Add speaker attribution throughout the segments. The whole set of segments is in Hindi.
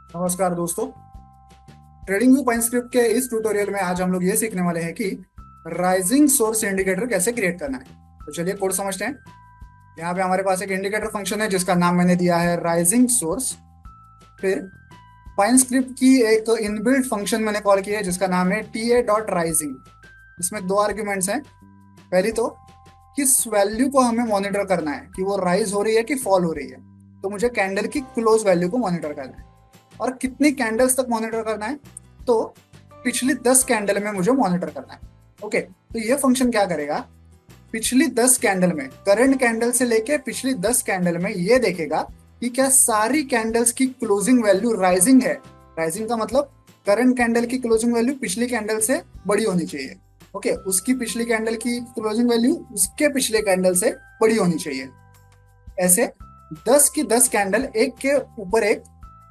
Speaker 1: नमस्कार दोस्तों। ट्रेडिंग व्यू पाइन स्क्रिप्ट के इस ट्यूटोरियल में आज हम लोग ये सीखने वाले हैं कि राइजिंग सोर्स इंडिकेटर कैसे क्रिएट करना है। तो चलिए कोड समझते हैं। यहाँ पे हमारे पास एक इंडिकेटर फंक्शन है जिसका नाम मैंने दिया है राइजिंग सोर्स। फिर पाइन स्क्रिप्ट की एक इनबिल्ट फंक्शन मैंने कॉल की है जिसका नाम है ta.rising। इसमें दो आर्ग्यूमेंट्स हैं। पहली तो किस वैल्यू को हमें मॉनिटर करना है कि वो राइज हो रही है कि फॉल हो रही है। तो मुझे कैंडल की क्लोज वैल्यू को मॉनिटर करना है। और कितनी कैंडल्स तक मॉनिटर करना है, तो पिछली 10 कैंडल में मुझे मॉनिटर करना है। ओके, तो ये फंक्शन क्या करेगा, पिछली 10 कैंडल में करंट कैंडल से लेके पिछली 10 कैंडल में ये देखेगा कि क्या सारी कैंडल्स की क्लोजिंग वैल्यू राइजिंग है। राइजिंग का मतलब करंट कैंडल की क्लोजिंग वैल्यू पिछली कैंडल से बड़ी होनी चाहिए। ओके, उसकी पिछली कैंडल की क्लोजिंग वैल्यू उसके पिछले कैंडल से बड़ी होनी चाहिए। ऐसे 10 की 10 कैंडल एक के ऊपर एक,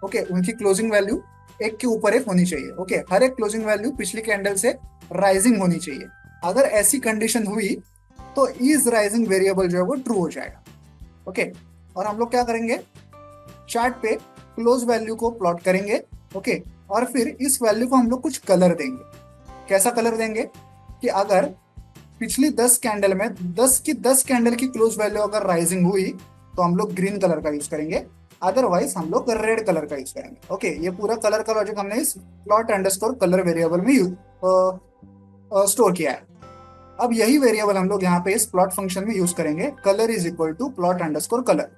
Speaker 1: ओके, उनकी क्लोजिंग वैल्यू एक के ऊपर एक होनी चाहिए। ओके, हर एक क्लोजिंग वैल्यू पिछली कैंडल से राइजिंग होनी चाहिए। अगर ऐसी कंडीशन हुई तो इज राइजिंग वेरिएबल जो है वो ट्रू हो जाएगा। ओके, और हम लोग क्या करेंगे, चार्ट पे क्लोज वैल्यू को प्लॉट करेंगे। ओके, और फिर इस वैल्यू को हम लोग कुछ कलर देंगे। कैसा कलर देंगे कि अगर पिछली 10 कैंडल में 10 की 10 कैंडल की क्लोज वैल्यू अगर राइजिंग हुई तो हम लोग ग्रीन कलर का यूज करेंगे, अदरवाइज हम लोग रेड कलर का यूज करेंगे। ओके, ये पूरा कलर का लॉजिक हमने इस प्लॉट अंडरस्कोर कलर वेरिएबल में स्टोर किया है। अब यही वेरिएबल हम लोग यहाँ पे इस प्लॉट फंक्शन में यूज करेंगे, colour is equal to plot underscore colour.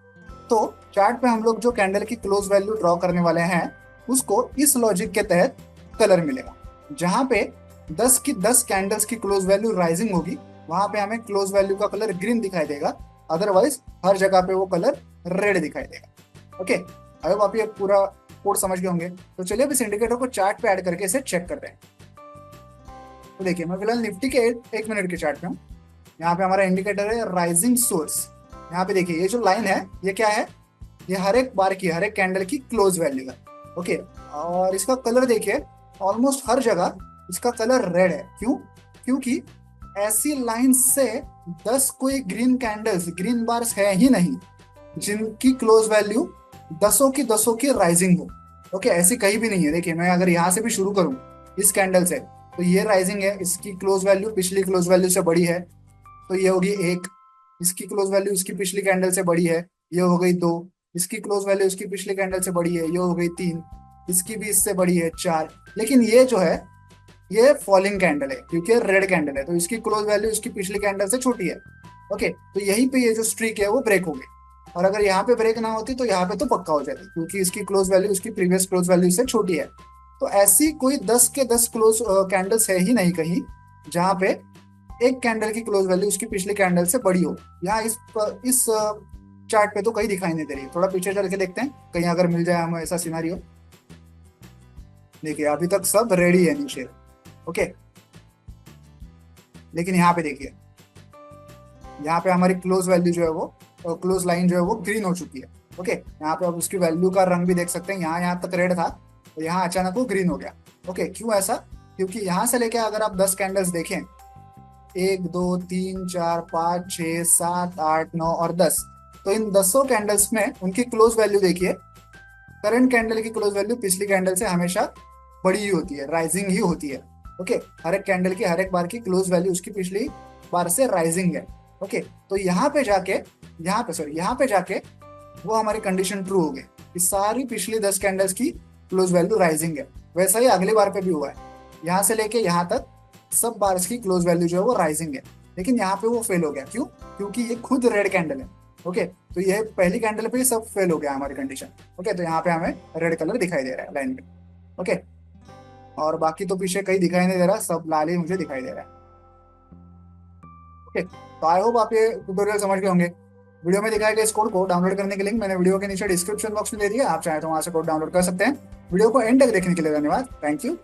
Speaker 1: तो चार्ट पे हम लोग जो कैंडल की क्लोज वैल्यू ड्रॉ करने वाले हैं उसको इस लॉजिक के तहत कलर मिलेगा। जहां पे 10 की 10 कैंडल्स की क्लोज वैल्यू राइजिंग होगी वहां पे हमें क्लोज वैल्यू का कलर ग्रीन दिखाई देगा, अदरवाइज हर जगह पे वो कलर रेड दिखाई देगा। ओके, आई होप आप ये पूरा कोड समझ गए होंगे। तो चलिए अब इस इंडिकेटर को चार्ट पे ऐड करके इसे चेक करते हैं। तो देखिए, मैं फिलहाल निफ्टी के एक मिनट के चार्ट पे हूँ। यहाँ पे हमारा इंडिकेटर है राइजिंग सोर्स। यहाँ पे देखिए, ये जो लाइन है ये क्या है, ये हर एक बार की हर एक कैंडल की क्लोज वैल्यू है। ओके, और इसका कलर देखिए, ऑलमोस्ट हर जगह इसका कलर रेड है। क्यों? क्योंकि ऐसी लाइन से 10 कोई ग्रीन कैंडल्स ग्रीन बार्स है ही नहीं जिनकी क्लोज वैल्यू दसों की राइजिंग हो। ओके, ऐसी कहीं भी नहीं है। देखिए, मैं अगर यहाँ से भी शुरू करूँ इस कैंडल से तो ये राइजिंग है, इसकी क्लोज वैल्यू पिछली क्लोज वैल्यू से बड़ी है तो ये होगी एक। इसकी क्लोज वैल्यू इसकी पिछली कैंडल से बड़ी है, ये हो गई दो। इसकी क्लोज वैल्यू इसकी पिछली कैंडल से बड़ी है, ये हो गई तीन। इसकी भी इससे बड़ी है, चार। लेकिन ये जो है ये फॉलिंग कैंडल है क्योंकि रेड कैंडल है तो इसकी क्लोज वैल्यू इसकी पिछली कैंडल से छोटी है। ओके, तो यहीं पे ये जो स्ट्रीक है वो ब्रेक हो गई। और अगर यहाँ पे ब्रेक ना होती तो यहाँ पे तो पक्का हो जाती क्योंकि इसकी क्लोज वैल्यू उसकी प्रीवियस क्लोज वैल्यू से छोटी है। तो ऐसी कोई 10 के 10 क्लोज कैंडल्स है ही नहीं कहीं जहाँ पे एक कैंडल की क्लोज वैल्यू उसकी पिछली कैंडल से बड़ी हो। यहाँ इस चार्ट पे तो कहीं दिखाई नहीं दे रही। थोड़ा पीछे चल के देखते हैं कहीं अगर मिल जाए हमें ऐसा सिनारियो। देखिए, अभी तक सब रेडी है नीचे। ओके, लेकिन यहाँ पे देखिए, यहाँ पे हमारी क्लोज वैल्यू जो है वो क्लोज लाइन जो है वो ग्रीन हो चुकी है। ओके, यहाँ पे आप उसकी वैल्यू का रंग भी देख सकते हैं। यहाँ तक रेड था तो यहाँ अचानक वो ग्रीन हो गया। ओके, क्यों ऐसा? क्योंकि यहाँ से लेके अगर आप 10 कैंडल्स देखें, 1 2 3 4 5 6 7 8 9 और 10, तो इन 10 कैंडल्स में उनकी क्लोज वैल्यू देखिए, करंट कैंडल की क्लोज वैल्यू पिछली कैंडल से हमेशा बड़ी ही होती है, राइजिंग ही होती है। ओके, हर एक कैंडल की हर एक बार की क्लोज वैल्यू उसकी पिछली बार से राइजिंग है। ओके, तो यहाँ पे जाके वो हमारी कंडीशन ट्रू हो गई कि सारी पिछली 10 कैंडल्स की क्लोज वैल्यू राइजिंग है। वैसा ही अगली बार पे भी हुआ है, यहाँ से लेके यहाँ तक सब बार्स की क्लोज वैल्यू जो है वो राइजिंग है। लेकिन यहाँ पे वो फेल हो गया। क्यों? क्योंकि ये खुद रेड कैंडल है। ओके, तो ये पहली कैंडल पे ही सब फेल हो गया हमारी कंडीशन। ओके, तो यहाँ पे हमें रेड कलर दिखाई दे रहा है लाइन पे। ओके, और बाकी तो पीछे कहीं दिखाई नहीं दे रहा, सब लाल ही मुझे दिखाई दे रहा है। ओके, तो आई होप आप ये ट्यूटोरियल समझ गए होंगे। वीडियो में दिखाए गए इस कोड को डाउनलोड करने के लिंक मैंने वीडियो के नीचे डिस्क्रिप्शन बॉक्स में दे दिया, आप चाहे तो वहां से कोड डाउनलोड कर सकते हैं। वीडियो को एंड तक देखने के लिए धन्यवाद। Thank you.